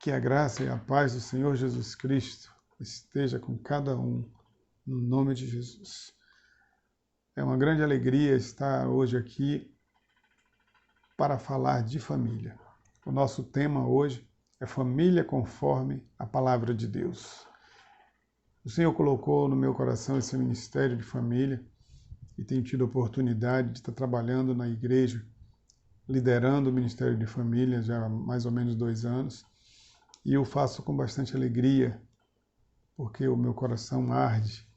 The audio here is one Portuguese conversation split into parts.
Que a graça e a paz do Senhor Jesus Cristo esteja com cada um, no nome de Jesus. É uma grande alegria estar hoje aqui para falar de família. O nosso tema hoje é família conforme a palavra de Deus. O Senhor colocou no meu coração esse ministério de família e tenho tido a oportunidade de estar trabalhando na igreja, liderando o ministério de família já há mais ou menos 2 anos. E eu faço com bastante alegria, porque o meu coração arde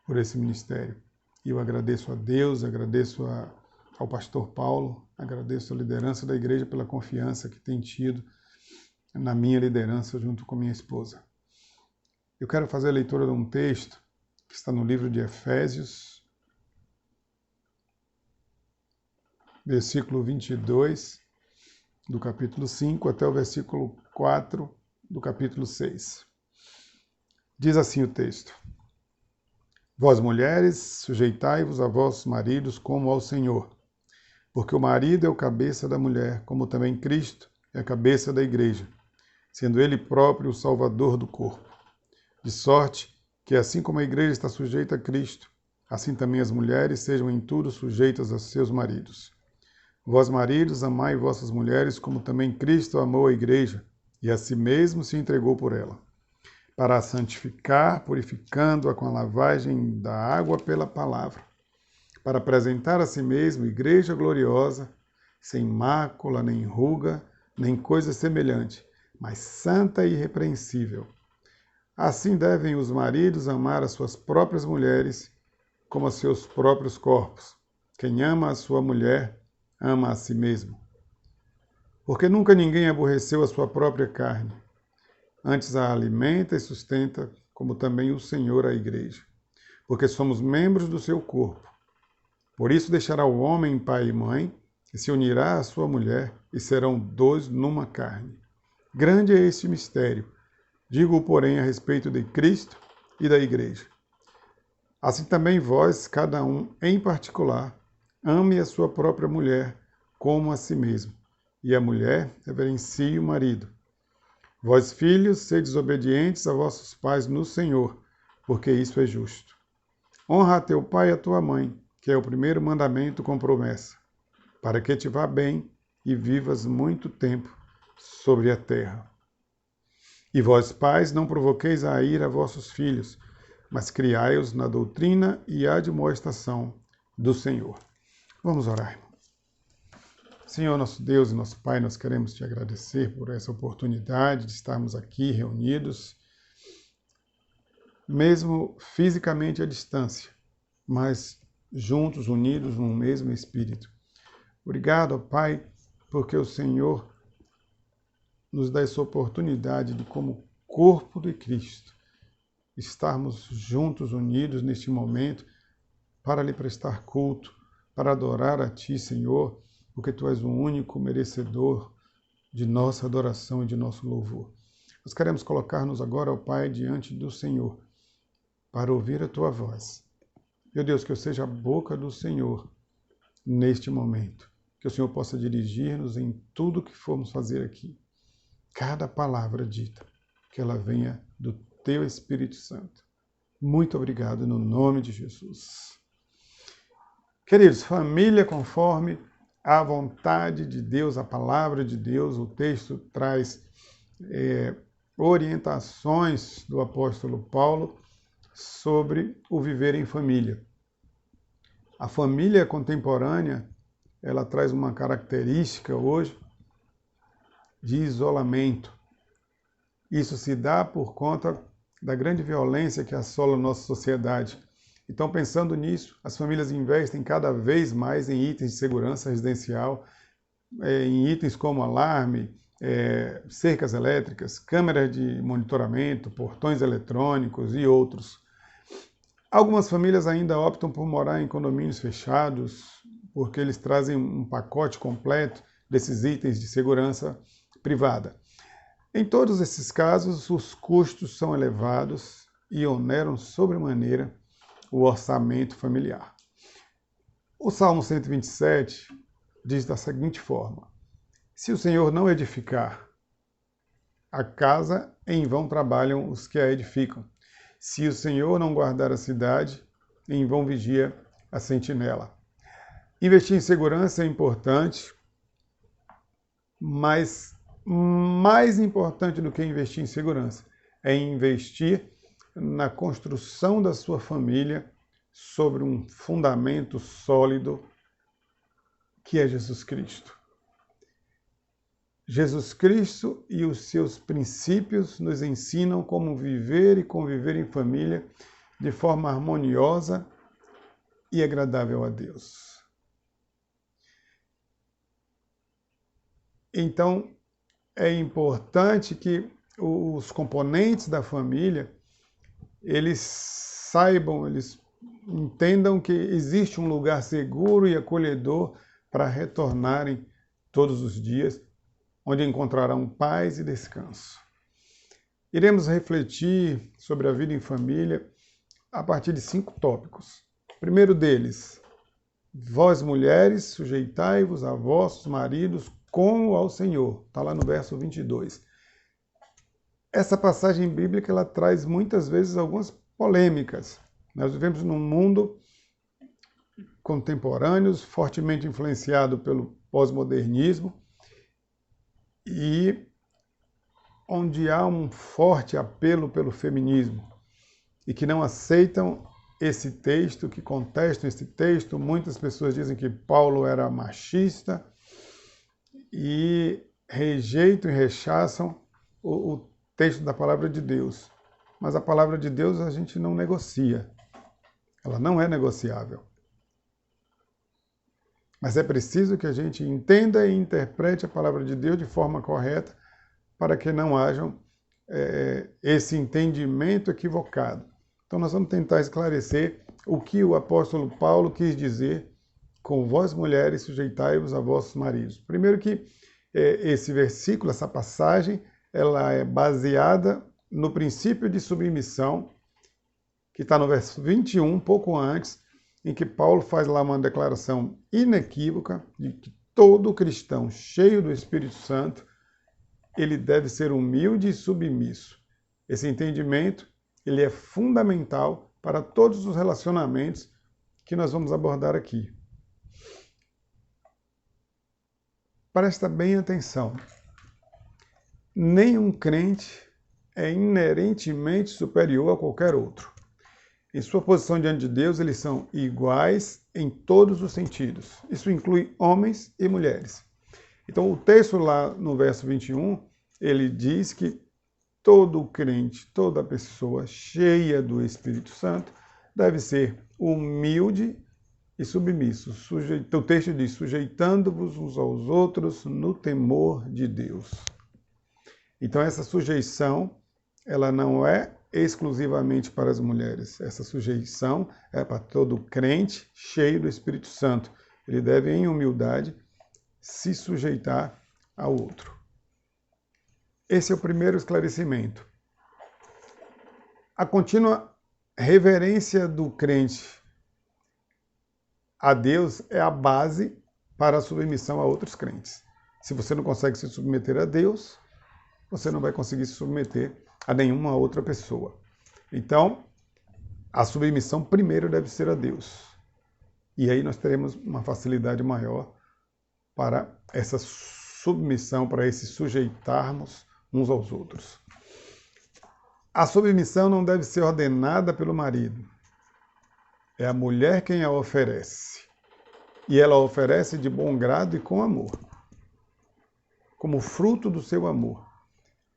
por esse ministério. E eu agradeço a Deus, agradeço ao pastor Paulo, agradeço a liderança da igreja pela confiança que tem tido na minha liderança junto com minha esposa. Eu quero fazer a leitura de um texto que está no livro de Efésios, versículo 22, do capítulo 5, até o versículo 4 do capítulo 6. Diz assim o texto: Vós, mulheres, sujeitai-vos a vossos maridos como ao Senhor, porque o marido é o cabeça da mulher, como também Cristo é a cabeça da igreja, sendo ele próprio o salvador do corpo. De sorte que, assim como a igreja está sujeita a Cristo, assim também as mulheres sejam em tudo sujeitas a seus maridos. Vós, maridos, amai vossas mulheres, como também Cristo amou a igreja, e a si mesmo se entregou por ela, para a santificar, purificando-a com a lavagem da água pela palavra, para apresentar a si mesmo igreja gloriosa, sem mácula, nem ruga, nem coisa semelhante, mas santa e irrepreensível. Assim devem os maridos amar as suas próprias mulheres, como a seus próprios corpos. Quem ama a sua mulher, ama a si mesmo. Porque nunca ninguém aborreceu a sua própria carne, antes a alimenta e sustenta, como também o Senhor a igreja, porque somos membros do seu corpo. Por isso deixará o homem pai e mãe, e se unirá à sua mulher, e serão 2 numa carne. Grande é este mistério, digo-o, porém, a respeito de Cristo e da igreja. Assim também vós, cada um em particular, ame a sua própria mulher como a si mesmo, e a mulher reverencie o marido. Vós, filhos, sedes obedientes a vossos pais no Senhor, porque isso é justo. Honra a teu pai e a tua mãe, que é o primeiro mandamento com promessa, para que te vá bem e vivas muito tempo sobre a terra. E vós, pais, não provoqueis a ira a vossos filhos, mas criai-os na doutrina e admoestação do Senhor. Vamos orar. Senhor, nosso Deus e nosso Pai, nós queremos te agradecer por essa oportunidade de estarmos aqui reunidos, mesmo fisicamente à distância, mas juntos, unidos num mesmo Espírito. Obrigado, Pai, porque o Senhor nos dá essa oportunidade de, como corpo de Cristo, estarmos juntos, unidos neste momento, para lhe prestar culto, para adorar a Ti, Senhor, porque Tu és o único merecedor de nossa adoração e de nosso louvor. Nós queremos colocar-nos agora, ó Pai, diante do Senhor, para ouvir a Tua voz. Meu Deus, que eu seja a boca do Senhor neste momento, que o Senhor possa dirigir-nos em tudo que formos fazer aqui. Cada palavra dita, que ela venha do Teu Espírito Santo. Muito obrigado, no nome de Jesus. Queridos, família conforme a vontade de Deus, a palavra de Deus, o texto traz orientações do apóstolo Paulo sobre o viver em família. A família contemporânea, ela traz uma característica hoje de isolamento. Isso se dá por conta da grande violência que assola a nossa sociedade. Então, pensando nisso, as famílias investem cada vez mais em itens de segurança residencial, em itens como alarme, cercas elétricas, câmeras de monitoramento, portões eletrônicos e outros. Algumas famílias ainda optam por morar em condomínios fechados, porque eles trazem um pacote completo desses itens de segurança privada. Em todos esses casos, os custos são elevados e oneram sobremaneira o orçamento familiar. O Salmo 127 diz da seguinte forma: se o Senhor não edificar, a casa, em vão trabalham os que a edificam. Se o Senhor não guardar a cidade, em vão vigia a sentinela. Investir em segurança é importante, mas mais importante do que investir em segurança é investir na construção da sua família sobre um fundamento sólido que é Jesus Cristo. Jesus Cristo e os seus princípios nos ensinam como viver e conviver em família de forma harmoniosa e agradável a Deus. Então, é importante que os componentes da família, eles saibam, eles entendam que existe um lugar seguro e acolhedor para retornarem todos os dias, onde encontrarão paz e descanso. Iremos refletir sobre a vida em família a partir de 5 tópicos. O primeiro deles, vós mulheres, sujeitai-vos a vossos maridos como ao Senhor. Está lá no verso 22. Essa passagem bíblica ela traz muitas vezes algumas polêmicas. Nós vivemos num mundo contemporâneo, fortemente influenciado pelo pós-modernismo, e onde há um forte apelo pelo feminismo e que não aceitam esse texto, que contestam esse texto. Muitas pessoas dizem que Paulo era machista e rejeitam e rechaçam o texto da palavra de Deus. Mas a palavra de Deus a gente não negocia. Ela não é negociável. Mas é preciso que a gente entenda e interprete a palavra de Deus de forma correta para que não haja esse entendimento equivocado. Então nós vamos tentar esclarecer o que o apóstolo Paulo quis dizer com vós mulheres sujeitai-vos a vossos maridos. Primeiro que esse versículo, essa passagem, ela é baseada no princípio de submissão, que está no verso 21, um pouco antes, em que Paulo faz lá uma declaração inequívoca de que todo cristão cheio do Espírito Santo, ele deve ser humilde e submisso. Esse entendimento, ele é fundamental para todos os relacionamentos que nós vamos abordar aqui. Presta bem atenção. Nenhum crente é inerentemente superior a qualquer outro. Em sua posição diante de Deus, eles são iguais em todos os sentidos. Isso inclui homens e mulheres. Então, o texto lá no verso 21, ele diz que todo crente, toda pessoa cheia do Espírito Santo deve ser humilde e submisso. O texto diz, sujeitando-vos uns aos outros no temor de Deus. Então, essa sujeição, ela não é exclusivamente para as mulheres. Essa sujeição é para todo crente cheio do Espírito Santo. Ele deve, em humildade, se sujeitar ao outro. Esse é o primeiro esclarecimento. A contínua reverência do crente a Deus é a base para a submissão a outros crentes. Se você não consegue se submeter a Deus, você não vai conseguir se submeter a nenhuma outra pessoa. Então, a submissão primeiro deve ser a Deus. E aí nós teremos uma facilidade maior para essa submissão, para esse sujeitarmos uns aos outros. A submissão não deve ser ordenada pelo marido. É a mulher quem a oferece. E ela oferece de bom grado e com amor, como fruto do seu amor.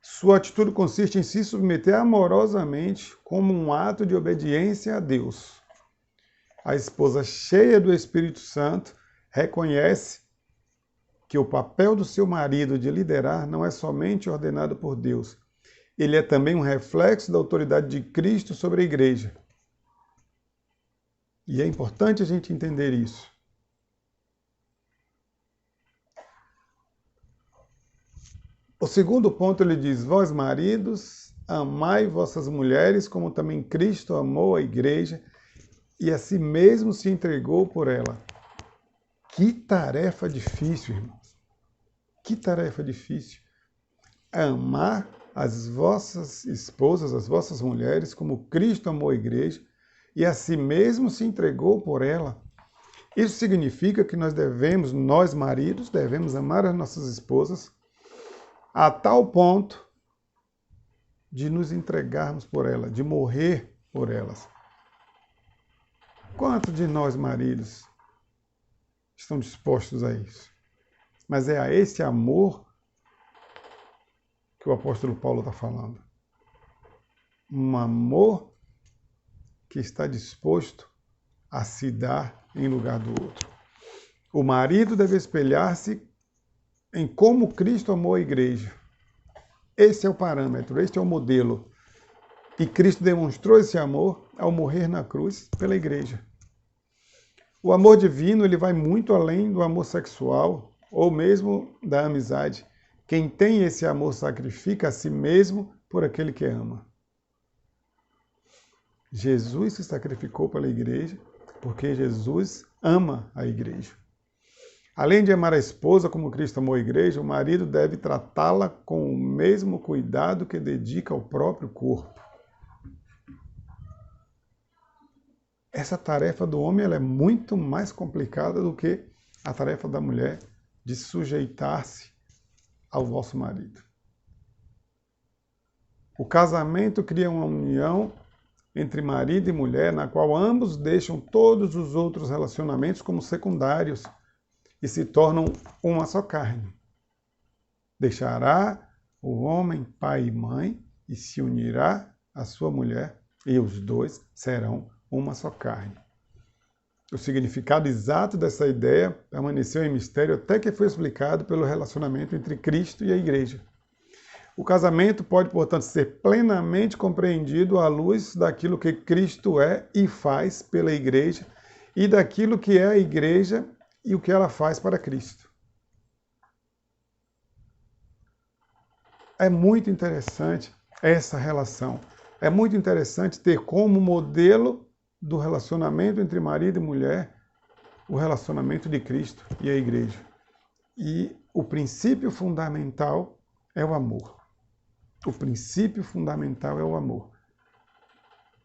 Sua atitude consiste em se submeter amorosamente como um ato de obediência a Deus. A esposa cheia do Espírito Santo reconhece que o papel do seu marido de liderar não é somente ordenado por Deus. Ele é também um reflexo da autoridade de Cristo sobre a igreja. E é importante a gente entender isso. O segundo ponto, ele diz, vós maridos, amai vossas mulheres, como também Cristo amou a igreja e a si mesmo se entregou por ela. Que tarefa difícil, irmãos. Que tarefa difícil. a amar as vossas esposas, as vossas mulheres, como Cristo amou a igreja e a si mesmo se entregou por ela. Isso significa que nós maridos, devemos amar as nossas esposas a tal ponto de nos entregarmos por ela, de morrer por elas. Quantos de nós, maridos, estão dispostos a isso? Mas é a esse amor que o apóstolo Paulo está falando. Um amor que está disposto a se dar em lugar do outro. O marido deve espelhar-se em como Cristo amou a igreja. Esse é o parâmetro, este é o modelo. E Cristo demonstrou esse amor ao morrer na cruz pela igreja. O amor divino, ele vai muito além do amor sexual ou mesmo da amizade. Quem tem esse amor sacrifica a si mesmo por aquele que ama. Jesus se sacrificou pela igreja porque Jesus ama a igreja. Além de amar a esposa como Cristo amou a igreja, o marido deve tratá-la com o mesmo cuidado que dedica ao próprio corpo. Essa tarefa do homem ela é muito mais complicada do que a tarefa da mulher de sujeitar-se ao vosso marido. O casamento cria uma união entre marido e mulher, na qual ambos deixam todos os outros relacionamentos como secundários e se tornam uma só carne. Deixará o homem pai e mãe e se unirá à sua mulher, e os dois serão uma só carne. O significado exato dessa ideia permaneceu em mistério até que foi explicado pelo relacionamento entre Cristo e a igreja. O casamento pode, portanto, ser plenamente compreendido à luz daquilo que Cristo é e faz pela igreja e daquilo que é a igreja e o que ela faz para Cristo. É muito interessante essa relação. É muito interessante ter como modelo do relacionamento entre marido e mulher o relacionamento de Cristo e a igreja. E o princípio fundamental é o amor. O princípio fundamental é o amor.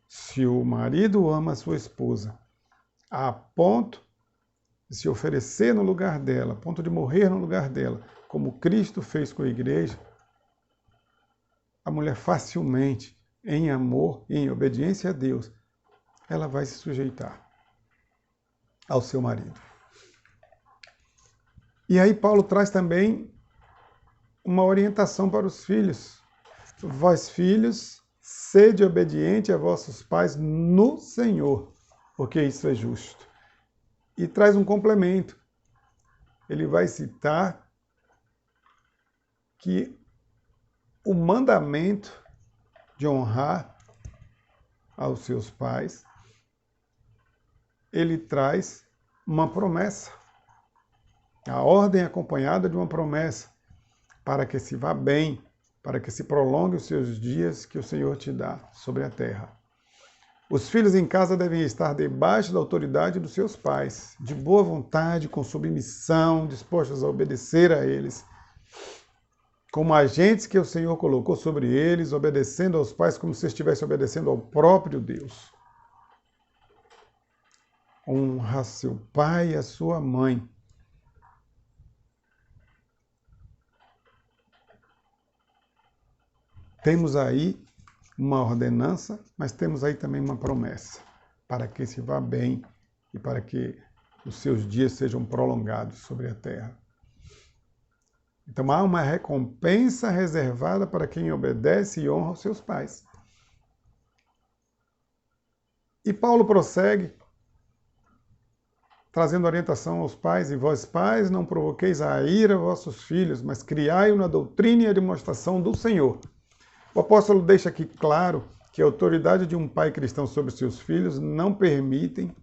Se o marido ama a sua esposa a ponto de se oferecer no lugar dela, a ponto de morrer no lugar dela, como Cristo fez com a igreja, a mulher facilmente, em amor e em obediência a Deus, ela vai se sujeitar ao seu marido. E aí Paulo traz também uma orientação para os filhos. Vós, filhos, sede obediente a vossos pais no Senhor, porque isso é justo. E traz um complemento. Ele vai citar que o mandamento de honrar aos seus pais, ele traz uma promessa. A ordem é acompanhada de uma promessa para que se vá bem, para que se prolongue os seus dias que o Senhor te dá sobre a terra. Os filhos em casa devem estar debaixo da autoridade dos seus pais, de boa vontade, com submissão, dispostos a obedecer a eles, como agentes que o Senhor colocou sobre eles, obedecendo aos pais como se estivesse obedecendo ao próprio Deus. Honra seu pai e a sua mãe. Temos aí uma ordenança, mas temos aí também uma promessa, para que se vá bem e para que os seus dias sejam prolongados sobre a terra. Então há uma recompensa reservada para quem obedece e honra os seus pais. E Paulo prossegue, trazendo orientação aos pais: e vós, pais, não provoqueis a ira vossos filhos, mas criai-o na doutrina e a demonstração do Senhor. O apóstolo deixa aqui claro que a autoridade de um pai cristão sobre seus filhos não permitem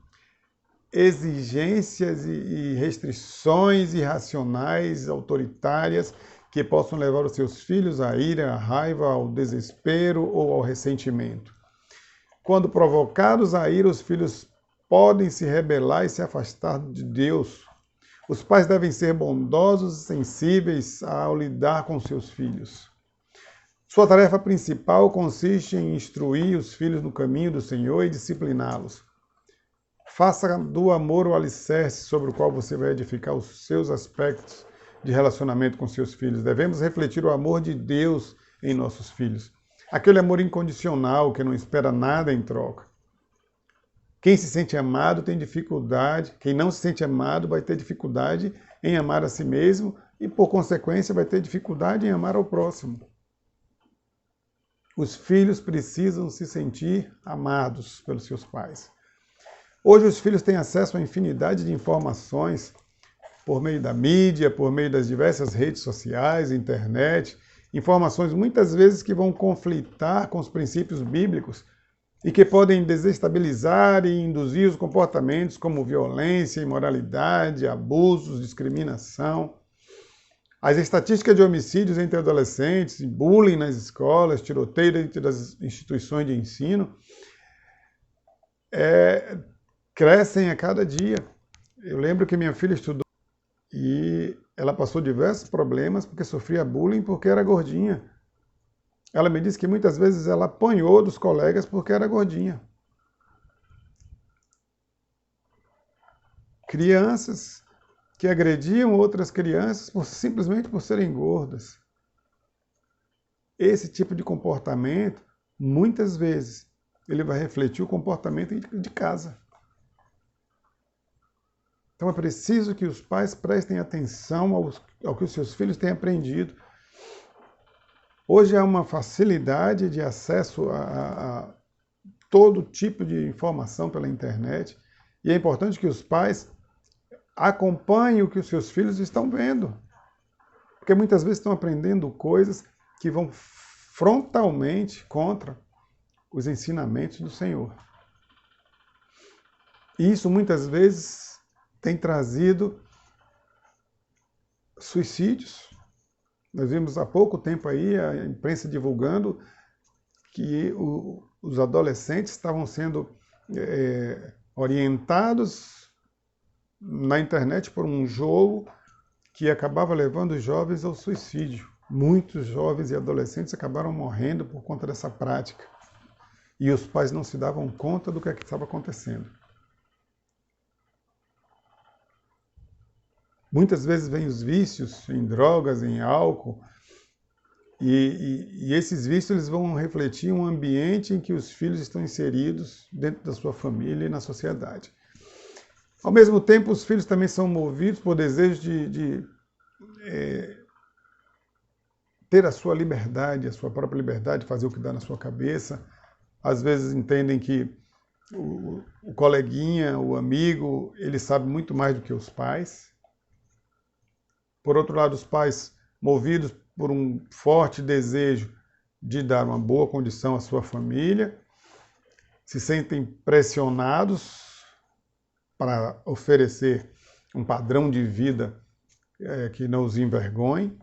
exigências e restrições irracionais, autoritárias, que possam levar os seus filhos à ira, à raiva, ao desespero ou ao ressentimento. Quando provocados à ira, os filhos podem se rebelar e se afastar de Deus. Os pais devem ser bondosos e sensíveis ao lidar com seus filhos. Sua tarefa principal consiste em instruir os filhos no caminho do Senhor e discipliná-los. Faça do amor o alicerce sobre o qual você vai edificar os seus aspectos de relacionamento com seus filhos. Devemos refletir o amor de Deus em nossos filhos. Aquele amor incondicional que não espera nada em troca. Quem se sente amado tem dificuldade, quem não se sente amado vai ter dificuldade em amar a si mesmo e, por consequência, vai ter dificuldade em amar ao próximo. Os filhos precisam se sentir amados pelos seus pais. Hoje os filhos têm acesso a infinidade de informações por meio da mídia, por meio das diversas redes sociais, internet, informações muitas vezes que vão conflitar com os princípios bíblicos e que podem desestabilizar e induzir os comportamentos como violência, imoralidade, abusos, discriminação. As estatísticas de homicídios entre adolescentes, bullying nas escolas, tiroteio dentro das instituições de ensino, crescem a cada dia. Eu lembro que minha filha estudou e ela passou diversos problemas porque sofria bullying porque era gordinha. Ela me disse que muitas vezes ela apanhou dos colegas porque era gordinha. Crianças que agrediam outras crianças simplesmente por serem gordas. Esse tipo de comportamento, muitas vezes, ele vai refletir o comportamento de casa. Então é preciso que os pais prestem atenção ao que os seus filhos têm aprendido. Hoje há uma facilidade de acesso a todo tipo de informação pela internet e é importante que os pais acompanhem o que os seus filhos estão vendo. Porque muitas vezes estão aprendendo coisas que vão frontalmente contra os ensinamentos do Senhor. E isso muitas vezes tem trazido suicídios. Nós vimos há pouco tempo aí a imprensa divulgando que os adolescentes estavam sendo orientados na internet por um jogo que acabava levando os jovens ao suicídio. Muitos jovens e adolescentes acabaram morrendo por conta dessa prática. E os pais não se davam conta do que estava acontecendo. Muitas vezes vêm os vícios em drogas, em álcool, e esses vícios eles vão refletir um ambiente em que os filhos estão inseridos dentro da sua família e na sociedade. Ao mesmo tempo, os filhos também são movidos por desejo de ter a sua liberdade, a sua própria liberdade, fazer o que dá na sua cabeça. Às vezes entendem que o coleguinha, o amigo, ele sabe muito mais do que os pais. Por outro lado, os pais, movidos por um forte desejo de dar uma boa condição à sua família, se sentem pressionados para oferecer um padrão de vida que não os envergonhe.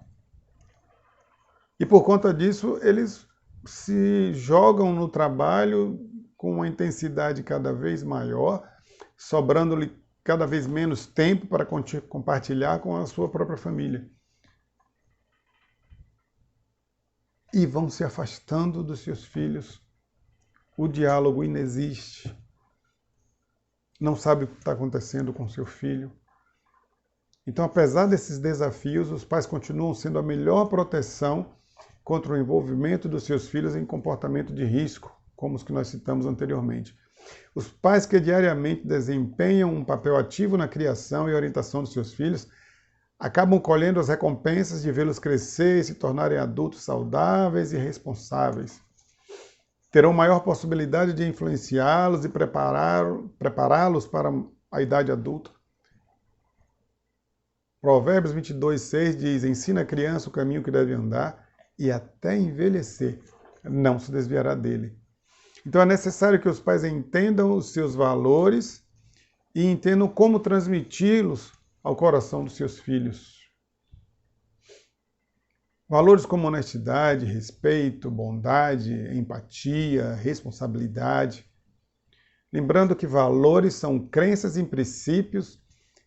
E por conta disso, eles se jogam no trabalho com uma intensidade cada vez maior, sobrando-lhe cada vez menos tempo para compartilhar com a sua própria família. E vão se afastando dos seus filhos. O diálogo inexiste. Não sabe o que está acontecendo com seu filho. Então, apesar desses desafios, os pais continuam sendo a melhor proteção contra o envolvimento dos seus filhos em comportamento de risco, como os que nós citamos anteriormente. Os pais que diariamente desempenham um papel ativo na criação e orientação dos seus filhos acabam colhendo as recompensas de vê-los crescer e se tornarem adultos saudáveis e responsáveis. Terão maior possibilidade de influenciá-los e prepará-los para a idade adulta. Provérbios 22:6 diz: ensina a criança o caminho que deve andar e até envelhecer não se desviará dele. Então é necessário que os pais entendam os seus valores e entendam como transmiti-los ao coração dos seus filhos. Valores como honestidade, respeito, bondade, empatia, responsabilidade. Lembrando que valores são crenças e princípios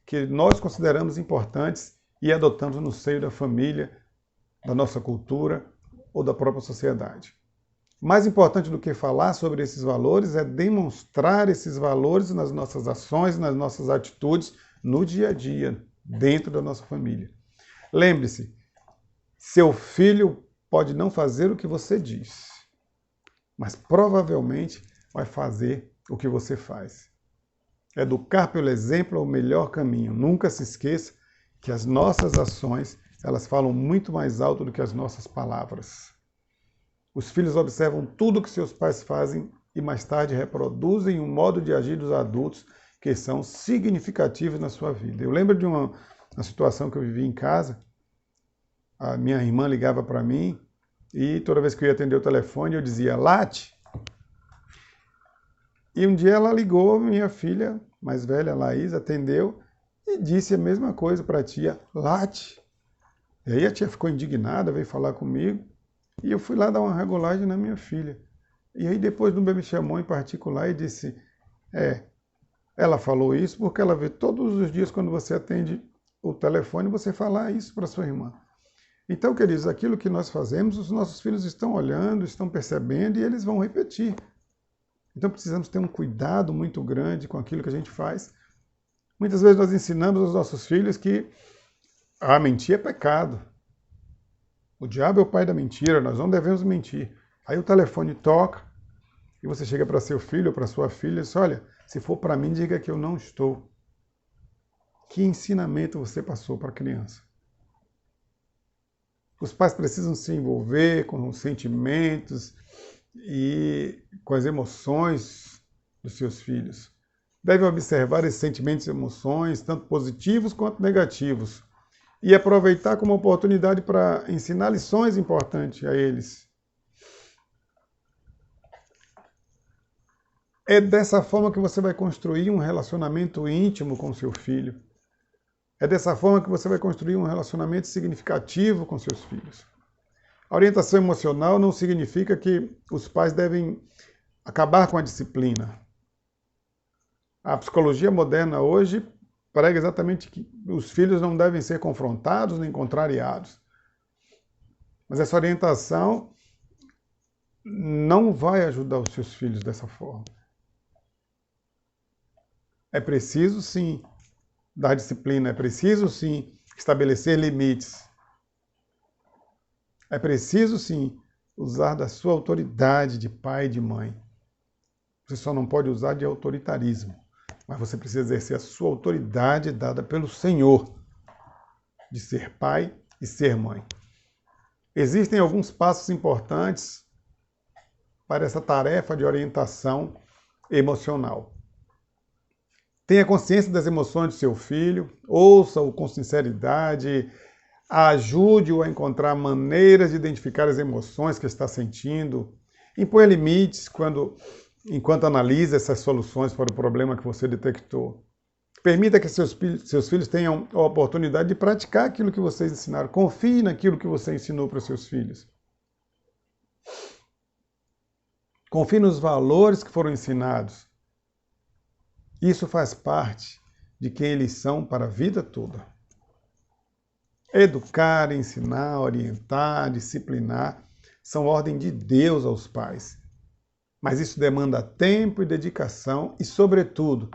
que nós consideramos importantes e adotamos no seio da família, da nossa cultura ou da própria sociedade. Mais importante do que falar sobre esses valores é demonstrar esses valores nas nossas ações, nas nossas atitudes, no dia a dia, dentro da nossa família. Lembre-se, seu filho pode não fazer o que você diz, mas provavelmente vai fazer o que você faz. Educar pelo exemplo é o melhor caminho. Nunca se esqueça que as nossas ações, elas falam muito mais alto do que as nossas palavras. Os filhos observam tudo que seus pais fazem e mais tarde reproduzem um modo de agir dos adultos que são significativos na sua vida. Eu lembro de uma situação que eu vivi em casa. A minha irmã ligava para mim e toda vez que eu ia atender o telefone eu dizia, late. E um dia ela ligou, minha filha mais velha, Laís, atendeu e disse a mesma coisa para a tia, late. E aí a tia ficou indignada, veio falar comigo. E eu fui lá dar uma regulagem na minha filha. E aí depois o me chamou em particular e disse, ela falou isso porque ela vê todos os dias quando você atende o telefone, você falar isso para sua irmã. Então, queridos, aquilo que nós fazemos, os nossos filhos estão olhando, estão percebendo e eles vão repetir. Então precisamos ter um cuidado muito grande com aquilo que a gente faz. Muitas vezes nós ensinamos aos nossos filhos que mentir é pecado. O diabo é o pai da mentira, nós não devemos mentir. Aí o telefone toca e você chega para seu filho ou para sua filha e diz, olha, se for para mim, diga que eu não estou. Que ensinamento você passou para a criança? Os pais precisam se envolver com os sentimentos e com as emoções dos seus filhos. Devem observar esses sentimentos e emoções, tanto positivos quanto negativos, e aproveitar como oportunidade para ensinar lições importantes a eles. É dessa forma que você vai construir um relacionamento íntimo com seu filho. É dessa forma que você vai construir um relacionamento significativo com seus filhos. A orientação emocional não significa que os pais devem acabar com a disciplina. A psicologia moderna hoje prega exatamente que os filhos não devem ser confrontados nem contrariados. Mas essa orientação não vai ajudar os seus filhos dessa forma. É preciso, sim, dar disciplina, é preciso, sim, estabelecer limites. É preciso, sim, usar da sua autoridade de pai e de mãe. Você só não pode usar de autoritarismo, mas você precisa exercer a sua autoridade dada pelo Senhor, de ser pai e ser mãe. Existem alguns passos importantes para essa tarefa de orientação emocional. Tenha consciência das emoções do seu filho, ouça-o com sinceridade, ajude-o a encontrar maneiras de identificar as emoções que está sentindo, imponha limites enquanto analisa essas soluções para o problema que você detectou. Permita que seus filhos tenham a oportunidade de praticar aquilo que vocês ensinaram. Confie naquilo que você ensinou para seus filhos. Confie nos valores que foram ensinados. Isso faz parte de quem eles são para a vida toda. Educar, ensinar, orientar, disciplinar são ordem de Deus aos pais. Mas isso demanda tempo e dedicação e, sobretudo,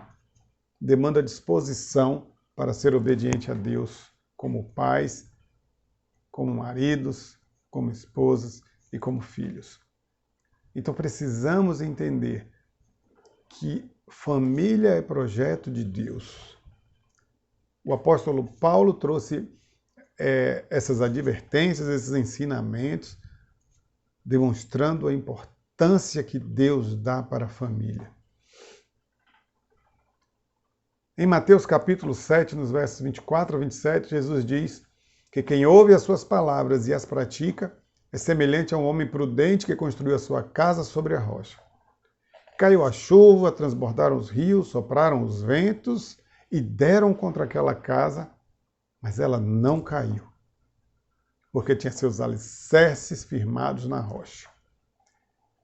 demanda disposição para ser obediente a Deus como pais, como maridos, como esposas e como filhos. Então precisamos entender que família é projeto de Deus. O apóstolo Paulo trouxe essas advertências, esses ensinamentos, demonstrando a importância que Deus dá para a família. Em Mateus capítulo 7, nos versos 24 a 27, Jesus diz que quem ouve as suas palavras e as pratica é semelhante a um homem prudente que construiu a sua casa sobre a rocha. Caiu a chuva, transbordaram os rios, sopraram os ventos e deram contra aquela casa, mas ela não caiu, porque tinha seus alicerces firmados na rocha.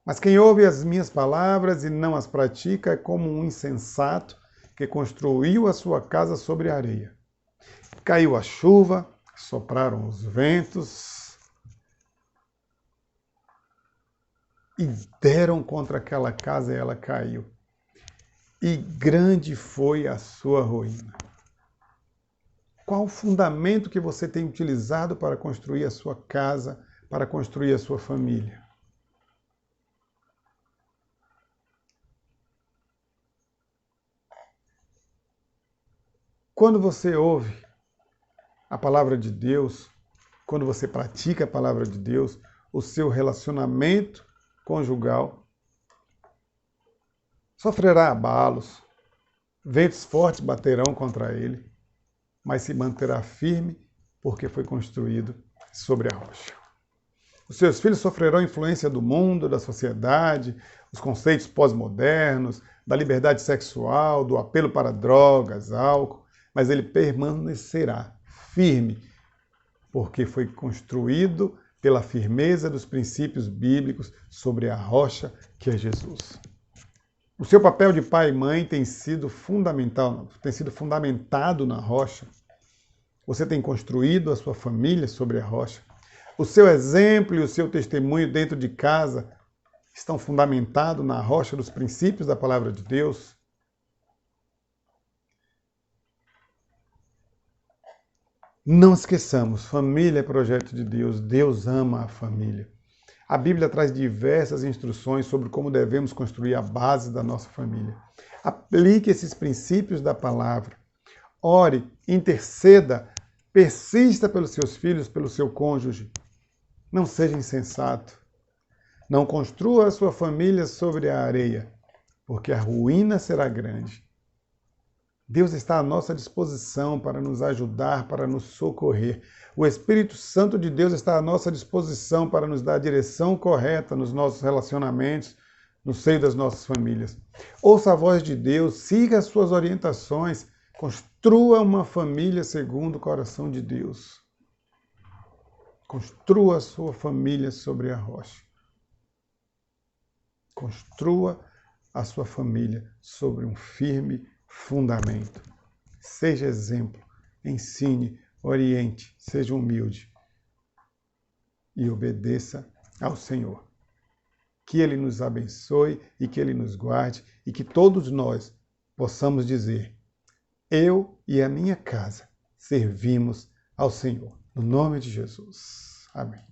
Mas quem ouve as minhas palavras e não as pratica é como um insensato que construiu a sua casa sobre a areia. Caiu a chuva, sopraram os ventos e deram contra aquela casa e ela caiu. E grande foi a sua ruína. Qual o fundamento que você tem utilizado para construir a sua casa, para construir a sua família? Quando você ouve a palavra de Deus, quando você pratica a palavra de Deus, o seu relacionamento conjugal sofrerá abalos, ventos fortes baterão contra ele, mas se manterá firme porque foi construído sobre a rocha. Os seus filhos sofrerão a influência do mundo, da sociedade, os conceitos pós-modernos, da liberdade sexual, do apelo para drogas, álcool, mas ele permanecerá firme, porque foi construído pela firmeza dos princípios bíblicos sobre a rocha que é Jesus. O seu papel de pai e mãe tem sido fundamentado na rocha. Você tem construído a sua família sobre a rocha. O seu exemplo e o seu testemunho dentro de casa estão fundamentados na rocha dos princípios da palavra de Deus. Não esqueçamos, família é projeto de Deus. Deus ama a família. A Bíblia traz diversas instruções sobre como devemos construir a base da nossa família. Aplique esses princípios da palavra. Ore, interceda, persista pelos seus filhos, pelo seu cônjuge. Não seja insensato. Não construa a sua família sobre a areia, porque a ruína será grande. Deus está à nossa disposição para nos ajudar, para nos socorrer. O Espírito Santo de Deus está à nossa disposição para nos dar a direção correta nos nossos relacionamentos, no seio das nossas famílias. Ouça a voz de Deus, siga as suas orientações, construa uma família segundo o coração de Deus. Construa a sua família sobre a rocha. Construa a sua família sobre um firme fundamento. Seja exemplo, ensine, oriente, seja humilde e obedeça ao Senhor. Que Ele nos abençoe e que Ele nos guarde e que todos nós possamos dizer: eu e a minha casa servimos ao Senhor. No nome de Jesus. Amém.